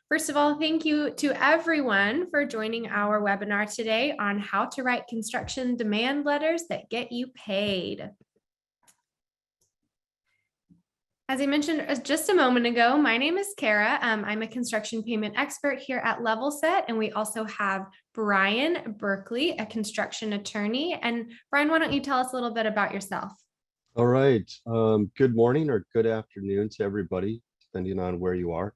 First of all, thank you to everyone for joining our webinar today on how to write construction demand letters that get you paid. As I mentioned just a moment ago, my name is Carah. I'm a construction payment expert here at LevelSet, and we also have Brion Berkley, a construction attorney. And Brion, why don't you tell us a little bit about yourself? All right. Good morning or good afternoon to everybody, depending on where you are.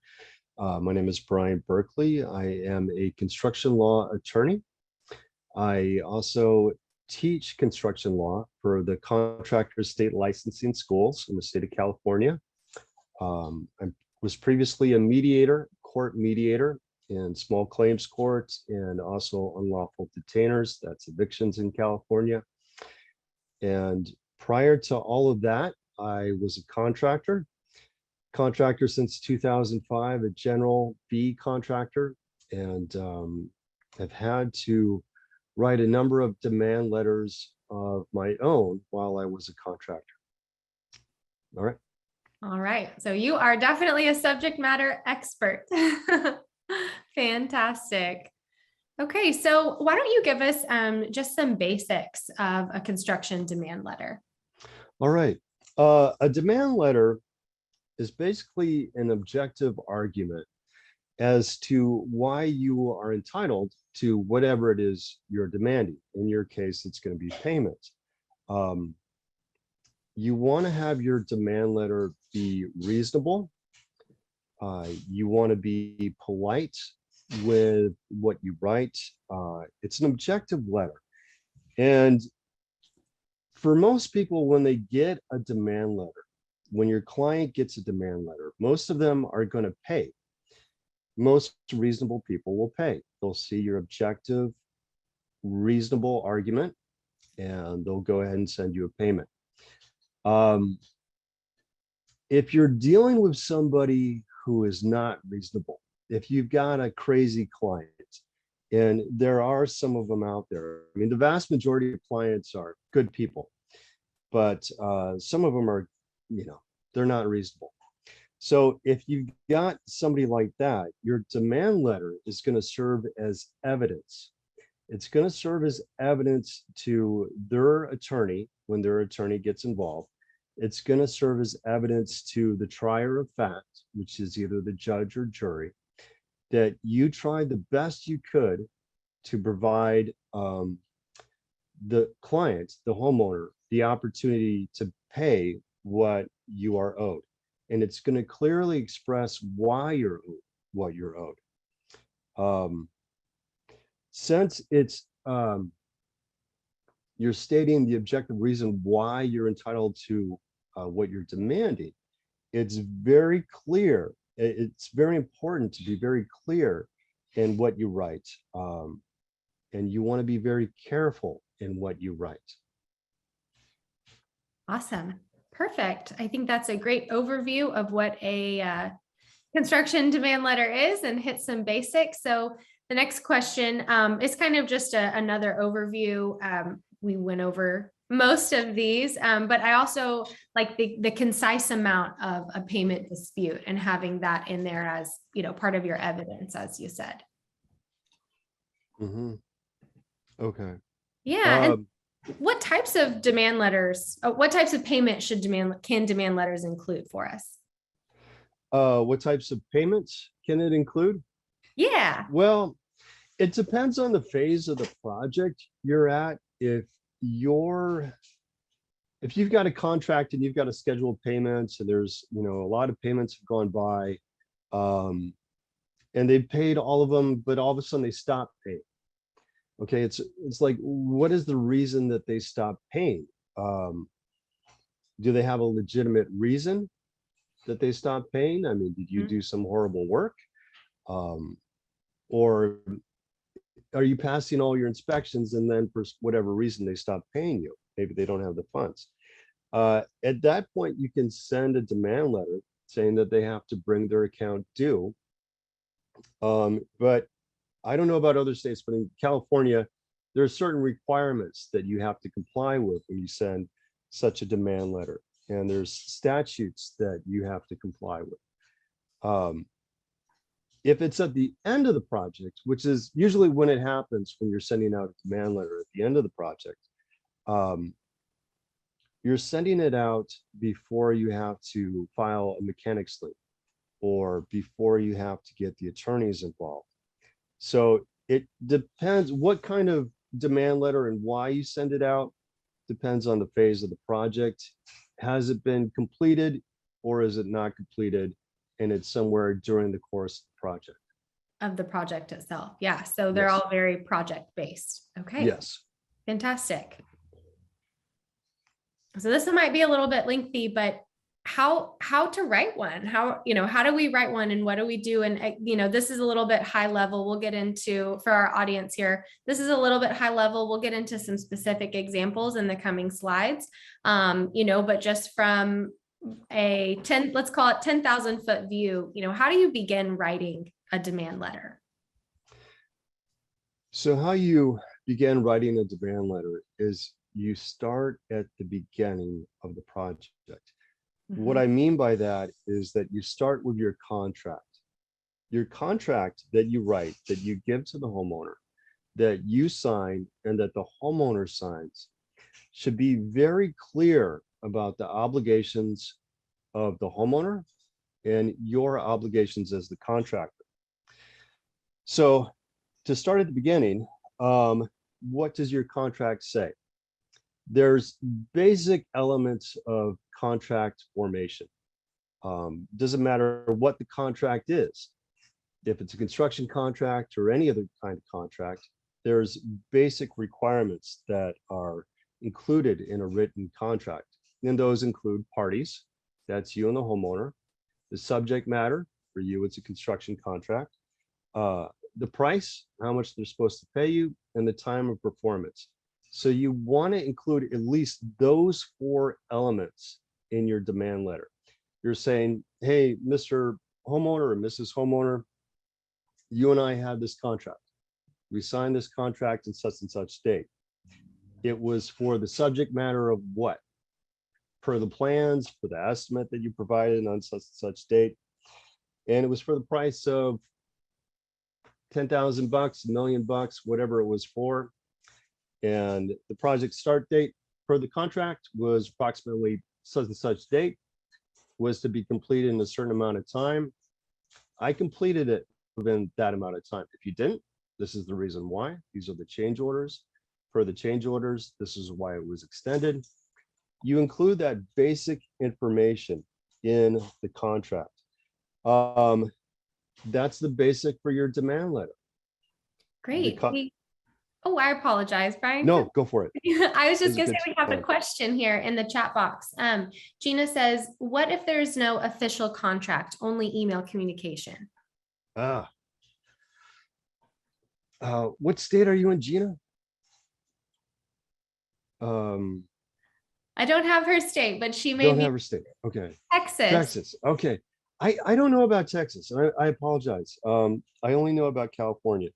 My name is Brion Berkley. I am a construction law attorney. I also teach construction law for the contractors state licensing schools in the state of California. I was previously a mediator, court mediator in small claims courts and also unlawful detainers, that's evictions in California. And prior to all of that, I was a contractor since 2005, a general fee contractor, and have had to write a number of demand letters of my own while I was a contractor. All right. All right. So you are definitely a subject matter expert. Fantastic. Okay. So why don't you give us just some basics of a construction demand letter? All right. A demand letter is basically an objective argument as to why you are entitled to whatever it is you're demanding. In your case, it's going to be payment. You want to have your demand letter be reasonable. You want to be polite with what you write. It's an objective letter. And for most people, when they get a demand letter, when your client gets a demand letter, most of them are going to pay. Most reasonable people will pay. They'll see your objective, reasonable argument, and they'll go ahead and send you a payment. If you're dealing with somebody who is not reasonable, if you've got a crazy client, and there are some of them out there, I mean, the vast majority of clients are good people, but some of them are, they're not reasonable. So if you've got somebody like that, your demand letter is going to serve as evidence. It's going to serve as evidence to their attorney when their attorney gets involved. It's going to serve as evidence to the trier of fact, which is either the judge or jury, that you tried the best you could to provide the client, the homeowner, the opportunity to pay what you are owed. And it's going to clearly express why you're owed what you're owed. Since it's you're stating the objective reason why you're entitled to what you're demanding, it's very clear. It's very important to be very clear in what you write. And you want to be very careful in what you write. Awesome. Perfect. I think that's a great overview of what a construction demand letter is and hit some basics. So the next question is kind of just another overview. We went over most of these, but I also like the concise amount of a payment dispute and having that in there as, part of your evidence, as you said. Mm-hmm. Okay. Yeah. And what types of demand letters, what types of payment can demand letters include for us? What types of payments can it include? Yeah. Well, it depends on the phase of the project you're at. If you've got a contract and you've got a scheduled payments and there's, a lot of payments have gone by, and they've paid all of them, but all of a sudden they stop paying. Okay, it's like, what is the reason that they stop paying? Do they have a legitimate reason that they stop paying? I mean, did you do some horrible work? Or are you passing all your inspections and then for whatever reason they stop paying you? Maybe they don't have the funds. At that point, you can send a demand letter saying that they have to bring their account due. But I don't know about other states, but in California, there are certain requirements that you have to comply with when you send such a demand letter. And there's statutes that you have to comply with. If it's at the end of the project, which is usually when it happens, when you're sending out a demand letter at the end of the project, you're sending it out before you have to file a mechanics lien or before you have to get the attorneys involved. So it depends what kind of demand letter and why you send it out, depends on the phase of the project. Has it been completed or is it not completed? And it's somewhere during the course of the project. Of the project itself. Yeah. So they're Yes. all very project based. Okay. Yes. Fantastic. So this might be a little bit lengthy, but how to write one? How do we write one and what do we do? And this is a little bit high level. We'll get into, for our audience here, this is a little bit high level. We'll get into some specific examples in the coming slides. But just from let's call it 10,000 foot view, how do you begin writing a demand letter? So how you begin writing a demand letter is you start at the beginning of the project. Mm-hmm. What I mean by that is that you start with your contract that you write, that you give to the homeowner, that you sign and that the homeowner signs, should be very clear about the obligations of the homeowner and your obligations as the contractor. So to start at the beginning, what does your contract say? There's basic elements of contract formation. Doesn't matter what the contract is. If it's a construction contract or any other kind of contract, there's basic requirements that are included in a written contract. And those include parties, that's you and the homeowner, the subject matter, for you it's a construction contract, the price, how much they're supposed to pay you, and the time of performance. So you want to include at least those 4 elements in your demand letter. You're saying, hey, Mr. Homeowner or Mrs. Homeowner, you and I had this contract. We signed this contract in such and such date. It was for the subject matter of what? Per the plans, for the estimate that you provided on such and such date. And it was for the price of $10,000, $1 million, whatever it was for. And the project start date per the contract was approximately such and such date, was to be completed in a certain amount of time. I completed it within that amount of time. If you didn't, this is the reason why. These are the change orders. Per the change orders, this is why it was extended. You include that basic information in the contract. That's the basic for your demand letter. Great. Oh, I apologize, Brian. No, go for it. I was just going to say we have a question here in the chat box. Gina says, what if there's no official contract, only email communication? What state are you in, Gina? I don't have her state, but she may don't be have her state. Okay. Texas. Okay. I don't know about Texas, and I apologize. I only know about California.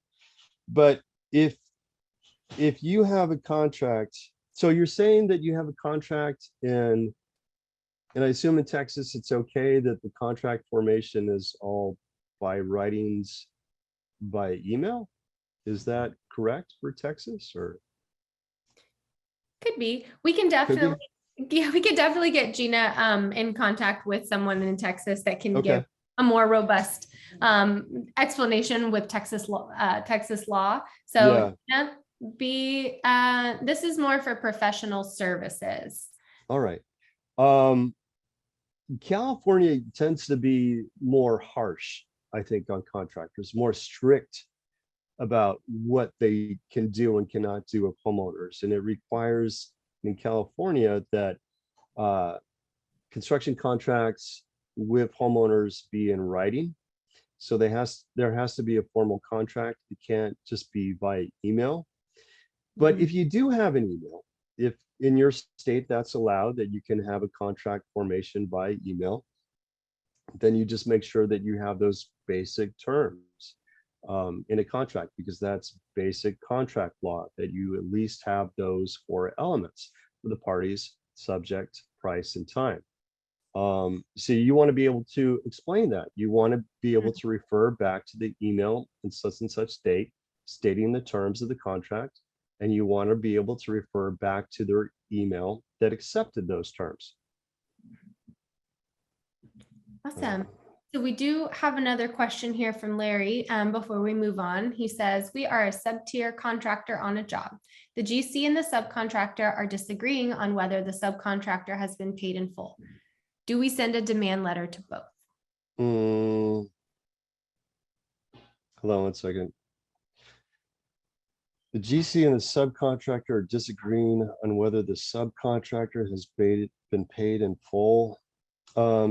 But if you have a contract, so you're saying that you have a contract and I assume in Texas it's okay that the contract formation is all by writings by email. Is that correct for Texas, or? Could be. We can definitely, yeah, we could definitely get Gina in contact with someone in Texas that can give a more robust explanation with Texas law. So yeah. This is more for professional services. All right. California tends to be more harsh, I think, on contractors, more strict about what they can do and cannot do with homeowners. And it requires in California that construction contracts with homeowners be in writing. So there has to be a formal contract. It can't just be via email. But if you do have an email, if in your state that's allowed, that you can have a contract formation by email, then you just make sure that you have those basic terms in a contract, because that's basic contract law, that you at least have those 4 elements for the parties: subject, price, and time. So you want to be able to explain that. You want to be able to refer back to the email and such date, stating the terms of the contract, and you want to be able to refer back to their email that accepted those terms. Awesome. So we do have another question here from Larry before we move on. He says, we are a sub-tier contractor on a job. The GC and the subcontractor are disagreeing on whether the subcontractor has been paid in full. Do we send a demand letter to both? Hold on one second. The GC and the subcontractor are disagreeing on whether the subcontractor has been paid in full.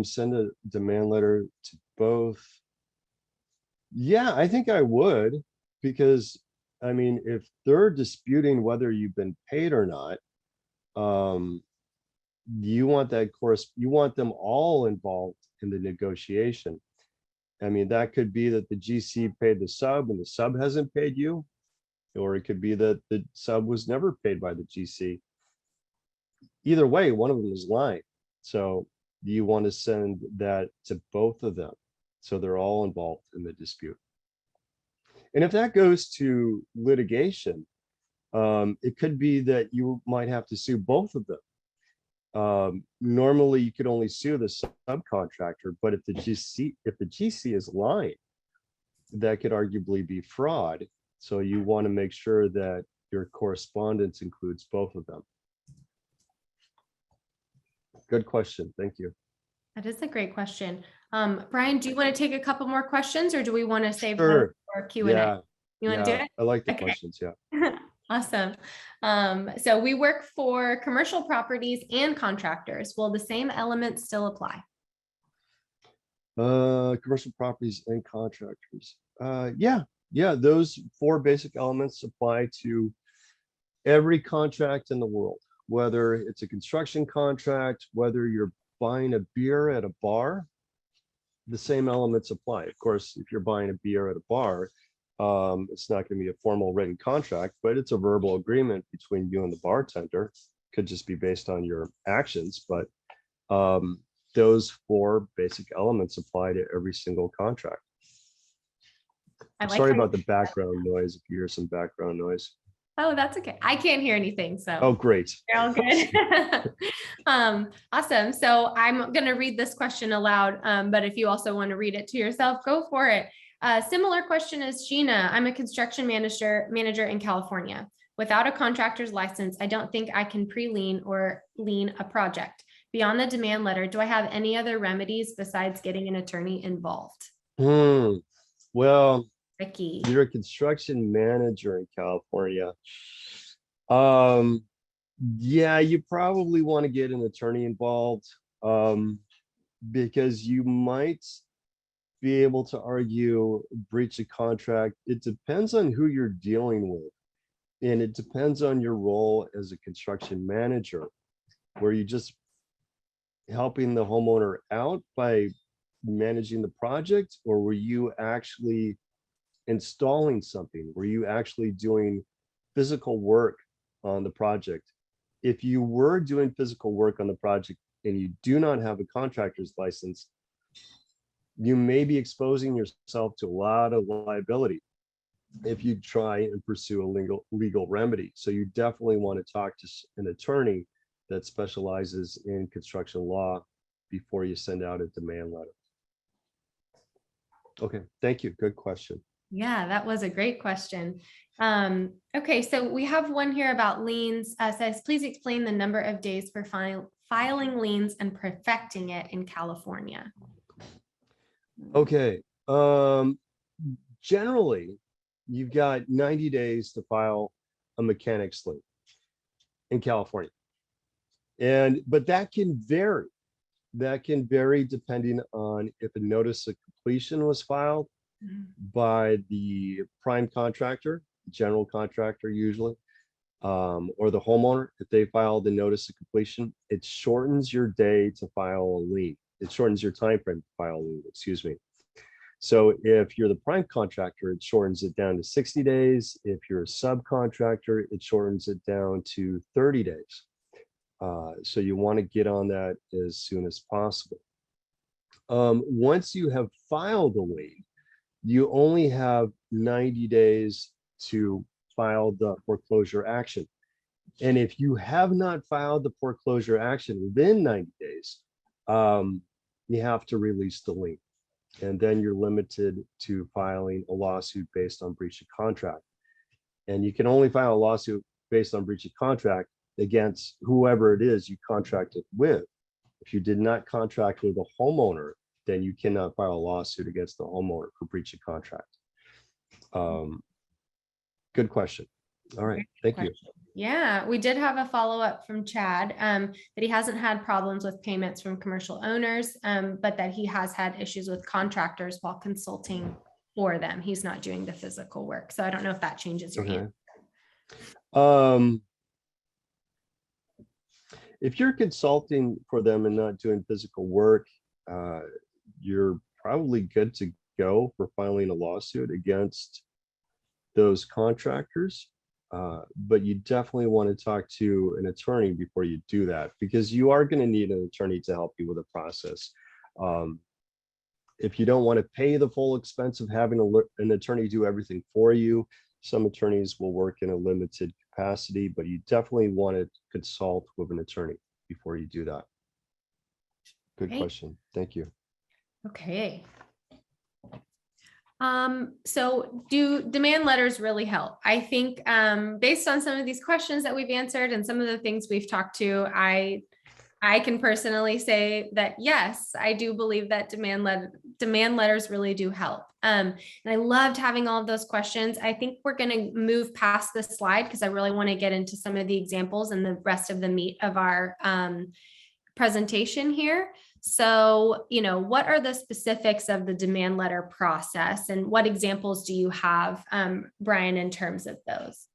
Send a demand letter to both. Yeah, I think I would, because I mean, if they're disputing whether you've been paid or not, you want that course, you want them all involved in the negotiation. I mean, that could be that the GC paid the sub and the sub hasn't paid you, or it could be that the sub was never paid by the GC. Either way, one of them is lying. So you want to send that to both of them, so they're all involved in the dispute. And if that goes to litigation, it could be that you might have to sue both of them. Normally you could only sue the subcontractor, but if the GC is lying, that could arguably be fraud. So you want to make sure that your correspondence includes both of them. Good question. Thank you. That is a great question. Brian, do you want to take a couple more questions, or do we want to save Sure. for Q&A? Yeah. You want to do it? I like the Okay. questions. Yeah. Awesome. So we work for commercial properties and contractors. Will the same elements still apply? Commercial properties and contractors. Yeah, those 4 basic elements apply to every contract in the world, whether it's a construction contract, whether you're buying a beer at a bar, the same elements apply. Of course, if you're buying a beer at a bar, it's not going to be a formal written contract, but it's a verbal agreement between you and the bartender. Could just be based on your actions, but those 4 basic elements apply to every single contract. Sorry about the background noise, if you hear some background noise. Oh, that's okay. I can't hear anything. So oh, great. You're all good. Awesome. So I'm going to read this question aloud, but if you also want to read it to yourself, go for it. Similar question as Gina. I'm a construction manager in California. Without a contractor's license, I don't think I can pre-lien or lien a project. Beyond the demand letter, do I have any other remedies besides getting an attorney involved? Well, Ricky, you're a construction manager in California. Yeah, you probably want to get an attorney involved, because you might be able to argue breach of contract. It depends on who you're dealing with, and it depends on your role as a construction manager. Were you just helping the homeowner out by managing the project, or were you actually installing something? Were you actually doing physical work on the project? If you were doing physical work on the project and you do not have a contractor's license, you may be exposing yourself to a lot of liability if you try and pursue a legal remedy. So you definitely want to talk to an attorney that specializes in construction law before you send out a demand letter. Okay, thank you. Good question. Yeah, that was a great question. Okay, so we have one here about liens. Says, please explain the number of days for filing liens and perfecting it in California. Okay, generally, you've got 90 days to file a mechanic's lien in California. But that can vary. That can vary depending on if a notice of completion was filed by the prime contractor, general contractor usually, or the homeowner. If they file the notice of completion, it shortens your day to file a lien. It shortens your time frame to file a lien, excuse me. So if you're the prime contractor, it shortens it down to 60 days. If you're a subcontractor, it shortens it down to 30 days. So you want to get on that as soon as possible. Once you have filed a lien, you only have 90 days to file the foreclosure action. And if you have not filed the foreclosure action within 90 days, you have to release the lien. And then you're limited to filing a lawsuit based on breach of contract. And you can only file a lawsuit based on breach of contract against whoever it is you contracted with. If you did not contract with a homeowner, then you cannot file a lawsuit against the homeowner for breach of contract. Good question. All right, thank you. Yeah, we did have a follow-up from Chad that he hasn't had problems with payments from commercial owners, but that he has had issues with contractors while consulting for them. He's not doing the physical work. So I don't know if that changes your answer. If you're consulting for them and not doing physical work, you're probably good to go for filing a lawsuit against those contractors. But you definitely want to talk to an attorney before you do that, because you are going to need an attorney to help you with the process. If you don't want to pay the full expense of having an attorney do everything for you, some attorneys will work in a limited capacity, but you definitely want to consult with an attorney before you do that. Good question. Thank you. Okay. So do demand letters really help? I think based on some of these questions that we've answered and some of the things we've talked to, I can personally say that yes, I do believe that demand letters really do help. And I loved having all of those questions. I think we're going to move past this slide because I really want to get into some of the examples and the rest of the meat of our presentation here. So, what are the specifics of the demand letter process and what examples do you have, Brian, in terms of those?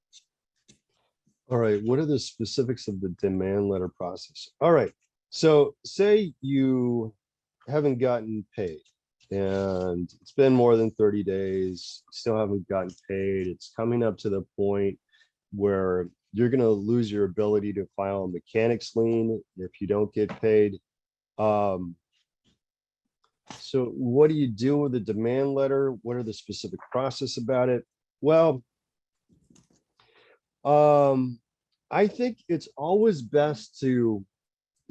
All right, what are the specifics of the demand letter process? All right, so say you haven't gotten paid and it's been more than 30 days, still haven't gotten paid. It's coming up to the point where you're going to lose your ability to file a mechanics lien if you don't get paid. So what do you do with the demand letter? What are the specific process about it? Well, I think it's always best to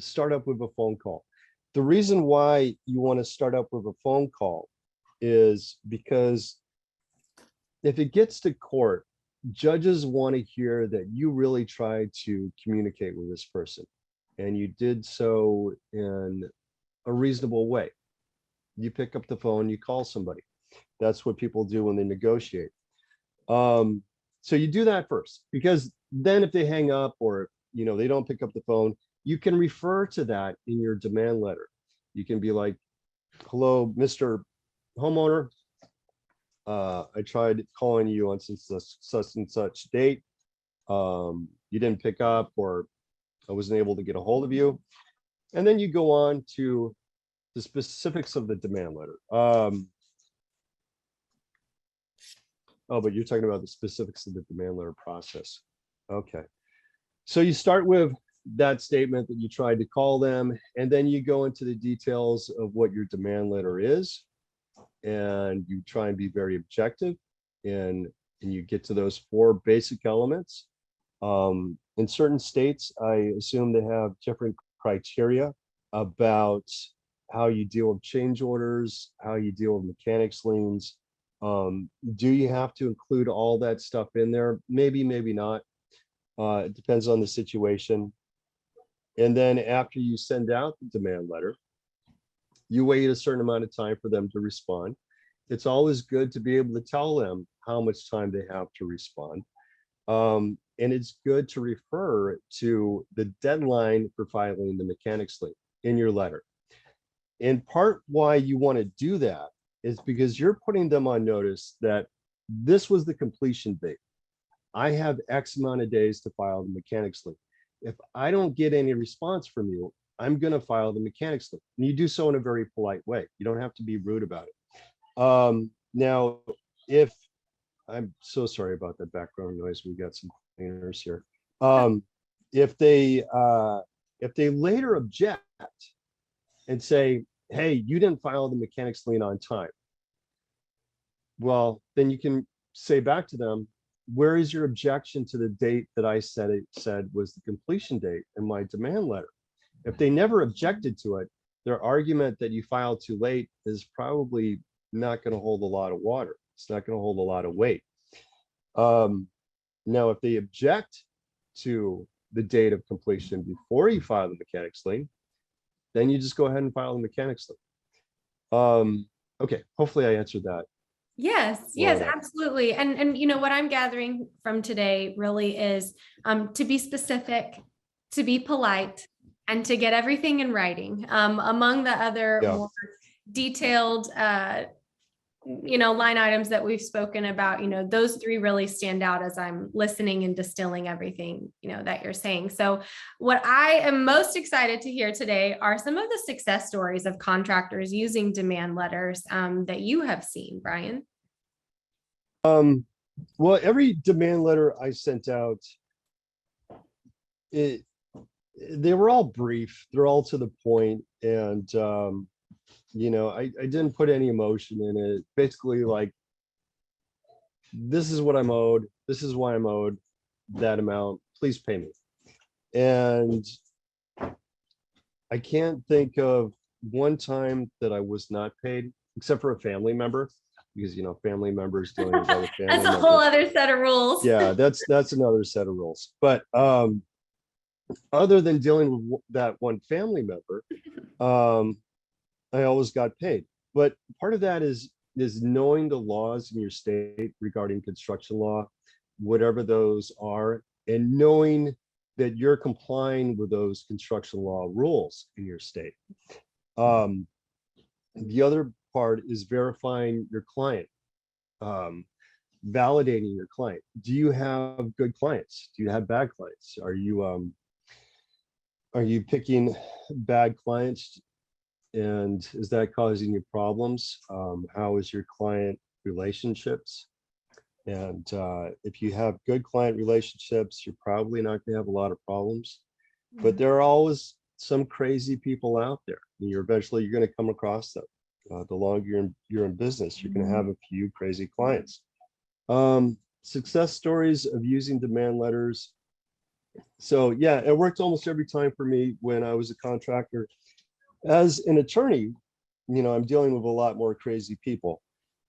start up with a phone call. The reason why you want to start up with a phone call is because if it gets to court, judges want to hear that you really tried to communicate with this person and you did so in a reasonable way. You pick up the phone, you call somebody. That's what people do when they negotiate. So you do that first, because then if they hang up or they don't pick up the phone, you can refer to that in your demand letter. You can be like, hello, Mr. Homeowner. I tried calling you on such and such date. You didn't pick up, or I wasn't able to get a hold of you. And then you go on to the specifics of the demand letter. Oh, but you're talking about the specifics of the demand letter process. Okay. So you start with that statement that you tried to call them, and then you go into the details of what your demand letter is, and you try and be very objective, and you get to those 4 basic elements. In certain states, I assume they have different criteria about how you deal with change orders, how you deal with mechanics liens. Do you have to include all that stuff in there? Maybe, maybe not. It depends on the situation. And then after you send out the demand letter, you wait a certain amount of time for them to respond. It's always good to be able to tell them how much time they have to respond. And it's good to refer to the deadline for filing the mechanics lien in your letter. In part, why you want to do that is because you're putting them on notice that this was the completion date. I have X amount of days to file the mechanics lien. If I don't get any response from you, I'm going to file the mechanics lien. And you do so in a very polite way. You don't have to be rude about it. Now, if I'm so sorry about that background noise, we got some cleaners here. If they If they later object and say, hey, you didn't file the mechanics lien on time, well, then you can say back to them, where is your objection to the date that I said was the completion date in my demand letter? If they never objected to it, their argument that you filed too late is probably not going to hold a lot of water. It's not going to hold a lot of weight. Now, if they object to the date of completion before you file the mechanics lien, then you just go ahead and file the mechanics lien. Okay, hopefully I answered that. Yes, yes, absolutely. And you know, what I'm gathering from today really is to be specific, to be polite, and to get everything in writing. Among the other more detailed you know, line items that we've spoken about, you know, those three really stand out as I'm listening and distilling everything, you know, that you're saying. So what I am most excited to hear today are some of the success stories of contractors using demand letters that you have seen, Brion. Well, every demand letter I sent out, they were all brief. They're all to the point. And, you know, I didn't put any emotion in it. Basically, like, this is what I'm owed. This is why I'm owed that amount. Please pay me. And I can't think of one time that I was not paid, except for a family member, because, you know, family members dealing with other family That's a whole other set of rules. Yeah, that's another set of rules. But other than dealing with that one family member, I always got paid. But part of that is knowing the laws in your state regarding construction law, whatever those are, and knowing that you're complying with those construction law rules in your state. The other part is verifying your client, validating your client. Do you have good clients? Do you have bad clients? Are you picking bad clients? And is that causing you problems? How is your client relationships? And if you have good client relationships, you're probably not going to have a lot of problems. But there are always some crazy people out there. You're going to come across them. The longer you're in business, you're going to have a few crazy clients. Success stories of using demand letters. So yeah, it worked almost every time for me when I was a contractor. As an attorney, you know, I'm dealing with a lot more crazy people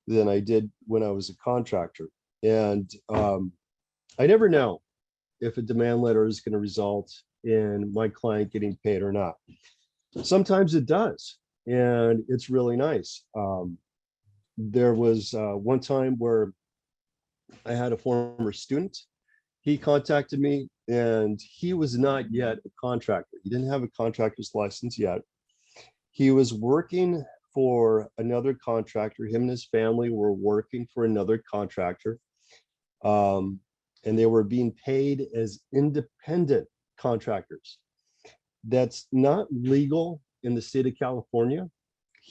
than I did when I was a contractor. And I never know if a demand letter is going to result in my client getting paid or not. Sometimes it does, and it's really nice. There was one time where I had a former student. He contacted me, and he was not yet a contractor. He didn't have a contractor's license yet. He was working for another contractor. Him and his family were working for another contractor. And they were being paid as independent contractors. That's not legal in the state of California.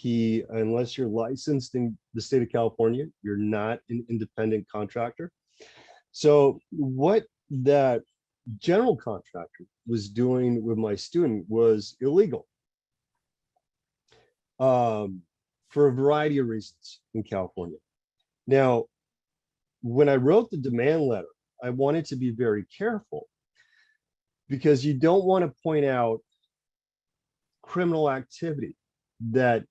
Unless you're licensed in the state of California, you're not an independent contractor. So what that general contractor was doing with my student was illegal. For a variety of reasons in California. Now, when I wrote the demand letter, I wanted to be very careful because you don't want to point out criminal activity that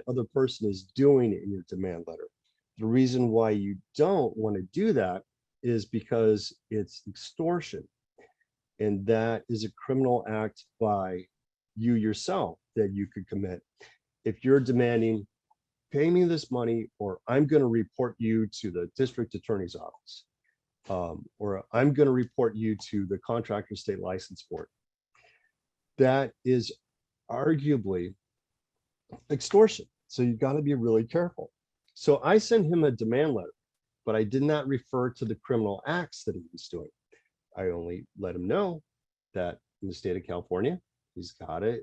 other person is doing in your demand letter. The reason why you don't want to do that is because it's extortion, and that is a criminal act by you yourself that you could commit. If you're demanding, pay me this money, or I'm going to report you to the district attorney's office, or I'm going to report you to the contractor state license board, that is arguably extortion. So you've got to be really careful. So I sent him a demand letter, but I did not refer to the criminal acts that he was doing. I only let him know that in the state of California, he's got to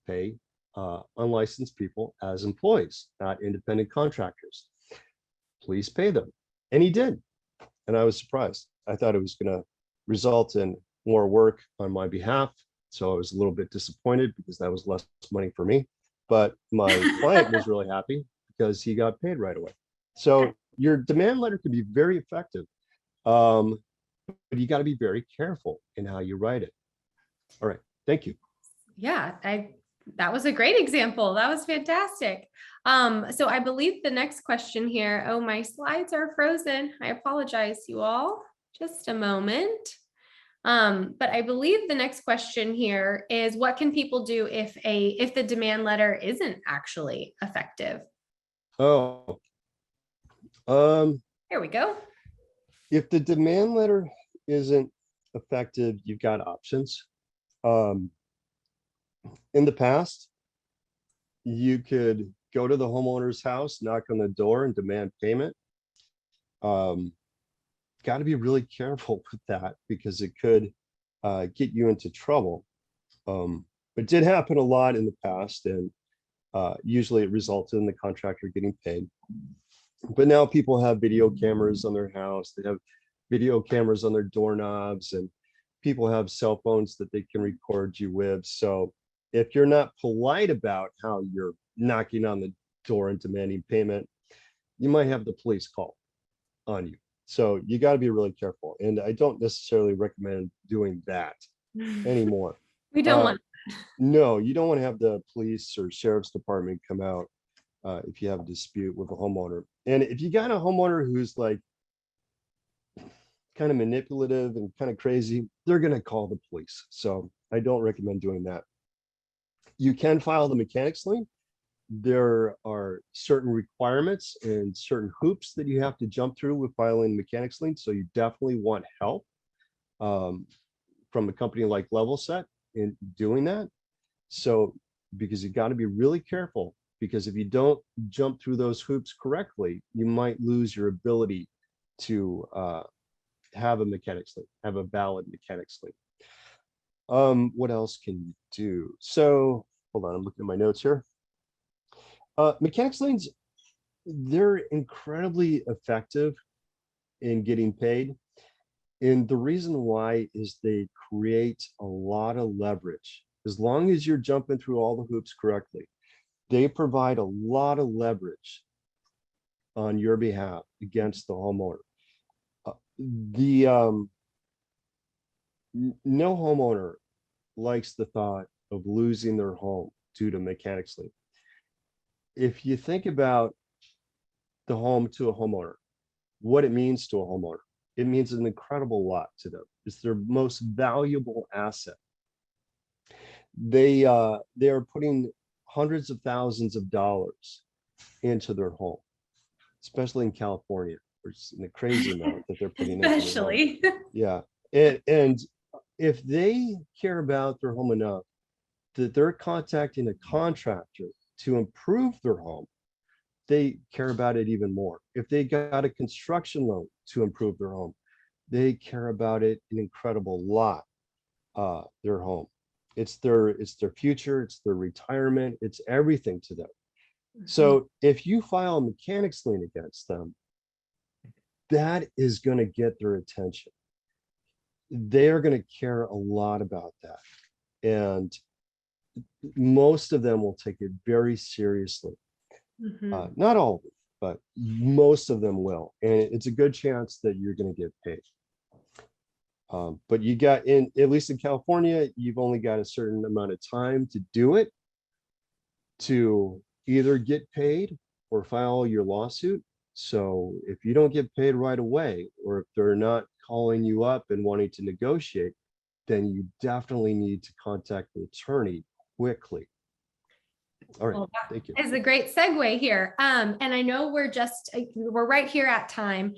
pay unlicensed people as employees, not independent contractors. Please pay them. And he did. And I was surprised. I thought it was going to result in more work on my behalf. So I was a little bit disappointed because that was less money for me, but my client was really happy because he got paid right away. So your demand letter can be very effective, but you got to be very careful in how you write it. All right, thank you. Yeah, that was a great example. That was fantastic. So I believe the next question here, oh, my slides are frozen. I apologize, you all. Just a moment. But I believe the next question here is, what can people do if the demand letter isn't actually effective? Oh, Here we go. if the demand letter isn't effective, you've got options. In the past, you could go to the homeowner's house, knock on the door, and demand payment. Got to be really careful with that because it could get you into trouble. It did happen a lot in the past, and usually it resulted in the contractor getting paid. But now people have video cameras on their house. They have video cameras on their doorknobs, and people have cell phones that they can record you with. So if you're not polite about how you're knocking on the door and demanding payment, you might have the police call on you. So you got to be really careful. And I don't necessarily recommend doing that anymore. We don't want. No, you don't want to have the police or sheriff's department come out if you have a dispute with a homeowner. And if you got a homeowner who's like kind of manipulative and kind of crazy, they're going to call the police. So I don't recommend doing that. You can file the mechanics lien. There are certain requirements and certain hoops that you have to jump through with filing mechanics lien. So you definitely want help from a company like Level Set in doing that. So because you got to be really careful, because if you don't jump through those hoops correctly, you might lose your ability to have a mechanics lien, have a valid mechanics lien. What else can you do? So hold on, I'm looking at my notes here. Mechanics liens, they're incredibly effective in getting paid. And the reason why is they create a lot of leverage. As long as you're jumping through all the hoops correctly, they provide a lot of leverage on your behalf against the homeowner. No homeowner likes the thought of losing their home due to mechanics lien. If you think about the home to a homeowner, what it means to a homeowner, it means an incredible lot to them. It's their most valuable asset. They are putting hundreds of thousands of dollars into their home, especially in California. There's a crazy amount that they're putting into their home. Yeah. And if they care about their home enough that they're contacting a contractor to improve their home, they care about it even more. If they got a construction loan to improve their home, they care about it an incredible lot, their home. It's their future, it's their retirement, it's everything to them. So if you file a mechanics lien against them, that is going to get their attention. They are going to care a lot about that. And most of them will take it very seriously. Not all of them, but most of them will. And it's a good chance that you're going to get paid. But you got at least in California, you've only got a certain amount of time to do it, to either get paid or file your lawsuit. So if you don't get paid right away, or if they're not calling you up and wanting to negotiate, then you definitely need to contact the attorney quickly. All right, thank you. Is a great segue here. And I know we're right here at time.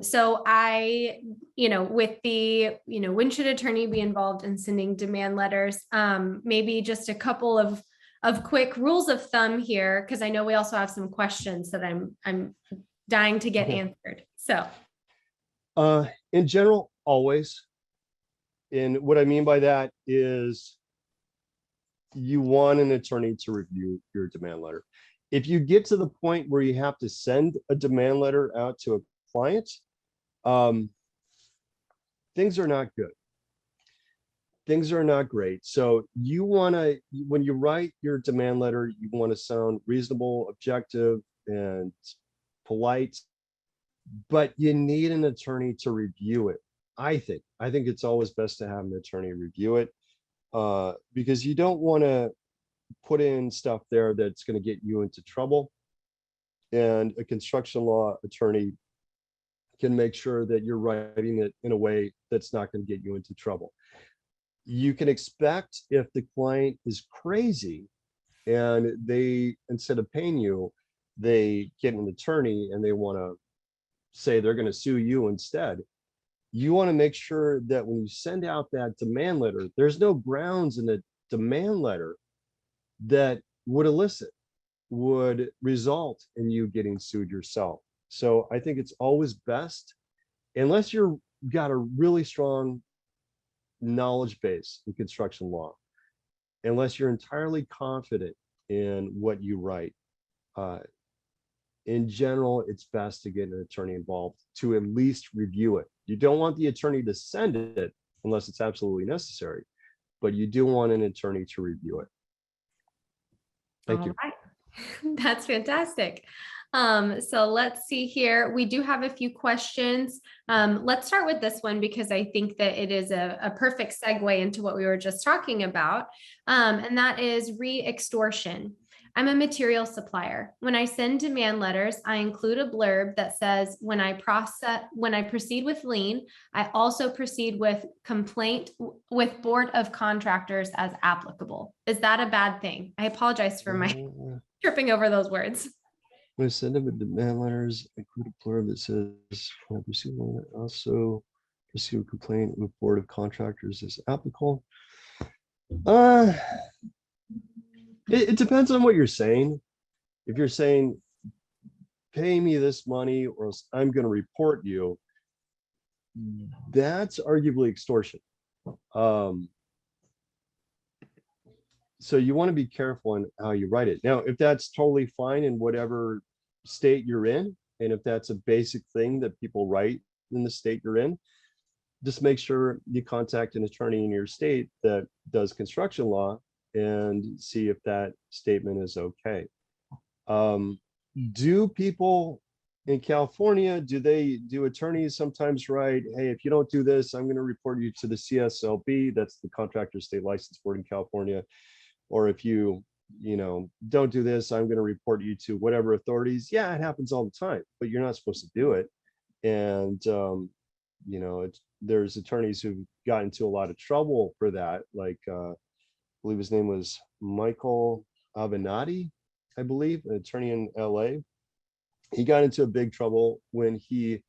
So with the, when should attorney be involved in sending demand letters? Maybe just a couple of quick rules of thumb here, because I know we also have some questions that I'm dying to get answered. So in general, always. And what I mean by that is you want an attorney to review your demand letter. If you get to the point where you have to send a demand letter out to a client, things are not good. things are not great. So you want to, when you write your demand letter, you want to sound reasonable, objective, and polite, but you need an attorney to review it. I think it's always best to have an attorney review it, because you don't want to put in stuff there that's going to get you into trouble. And a construction law attorney can make sure that you're writing it in a way that's not going to get you into trouble. You can expect, if the client is crazy and they, instead of paying you, they get an attorney and they want to say they're going to sue you instead, you want to make sure that when you send out that demand letter, there's no grounds in the demand letter that would result in you getting sued yourself. So I think it's always best, unless you're got a really strong knowledge base in construction law, unless you're entirely confident in what you write, in general, it's best to get an attorney involved to at least review it. You don't want the attorney to send it unless it's absolutely necessary, but you do want an attorney to review it. Thank you. Right. That's fantastic. So let's see here. We do have a few questions. Let's start with this one because I think that it is a perfect segue into what we were just talking about. And that is Reextortion. I'm a material supplier. When I send demand letters, I include a blurb that says, when I proceed with lien, I also proceed with complaint with Board of Contractors as applicable. Is that a bad thing? I apologize for my tripping over those words. When I send them demand letters, include a blurb that says, when I proceed, I also pursue a complaint with Board of Contractors as applicable. It depends on what you're saying. If you're saying, pay me this money or else I'm going to report you, that's arguably extortion. So you want to be careful in how you write it. Now, if that's totally fine in whatever state you're in, and if that's a basic thing that people write in the state you're in, just make sure you contact an attorney in your state that does construction law and see if that statement is okay. Do people in California, do attorneys sometimes write, hey, if you don't do this, I'm going to report you to the CSLB, that's the Contractor State License Board in California. Or if you don't do this, I'm going to report you to whatever authorities. Yeah, it happens all the time, but you're not supposed to do it. And there's attorneys who've gotten into a lot of trouble for that, like I believe his name was Michael Avenatti, I believe, an attorney in LA. He got into a big trouble when he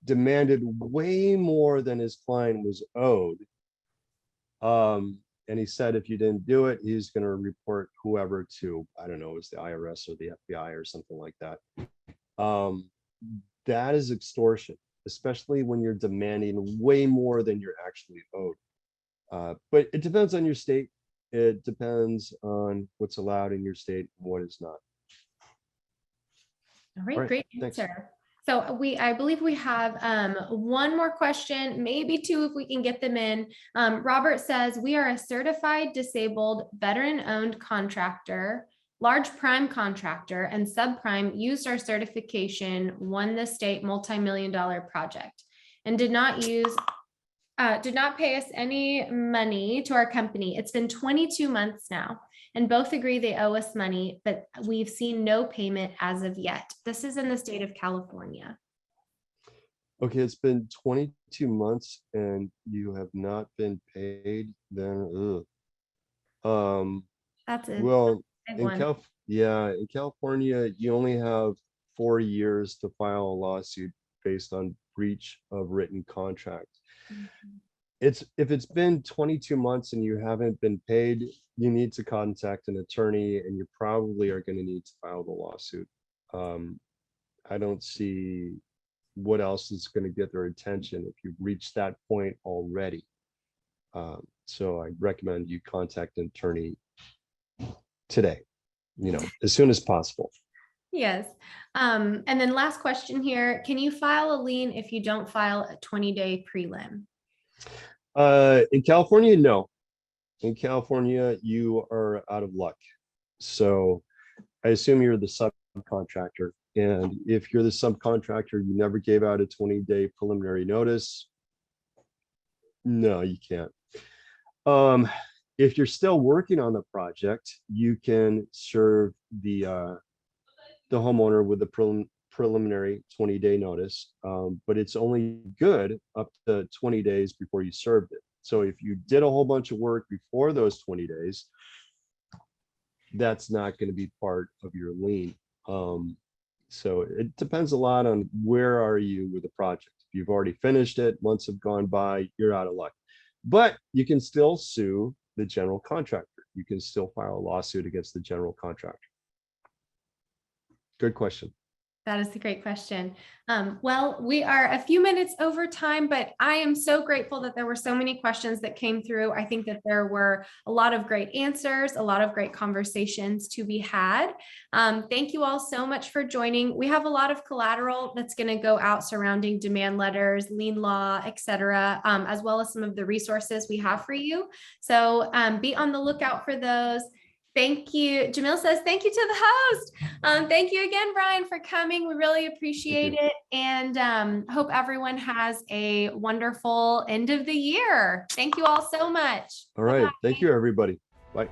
demanded way more than his client was owed. And he said, if you didn't do it, he's going to report whoever to, I don't know, it was the IRS or the FBI or something like that. That is extortion, especially when you're demanding way more than you're actually owed. But it depends on your state. It depends on what's allowed in your state and what is not. All right, great answer. So I believe we have one more question, maybe two if we can get them in. Robert says, we are a certified disabled veteran-owned contractor, large prime contractor, and subprime used our certification, won the state multi-million-dollar project, and did not pay us any money to our company. It's been 22 months now, and both agree they owe us money, but we've seen no payment as of yet. This is in the state of California. Okay, it's been 22 months and you have not been paid, then That's it. well, in California, you only have 4 years to file a lawsuit based on breach of written contract. If it's been 22 months and you haven't been paid, you need to contact an attorney and you probably are going to need to file the lawsuit. I don't see what else is going to get their attention if you've reached that point already. So I recommend you contact an attorney today, as soon as possible. Yes. And then last question here, can you file a lien if you don't file a 20-day prelim? In California, no. in California, you are out of luck. So I assume you're the subcontractor. And if you're the subcontractor, you never gave out a 20-day preliminary notice. No, you can't. If you're still working on the project, you can serve the homeowner with a preliminary 20-day notice, but it's only good up to 20 days before you served it. So if you did a whole bunch of work before those 20 days, that's not going to be part of your lien. So it depends a lot on where are you with the project. If you've already finished it, months have gone by, you're out of luck. But you can still sue the general contractor. You can still file a lawsuit against the general contractor. Good question. That is a great question. Well, we are a few minutes over time, but I am so grateful that there were so many questions that came through. I think that there were a lot of great answers, a lot of great conversations to be had. Thank you all so much for joining. We have a lot of collateral that's going to go out surrounding demand letters, lien law, et cetera, as well as some of the resources we have for you. So be on the lookout for those. Thank you. Jamil says, thank you to the host. Thank you again, Brian, for coming. We really appreciate it. And hope everyone has a wonderful end of the year. Thank you all so much. All right. Thank you, everybody. Bye.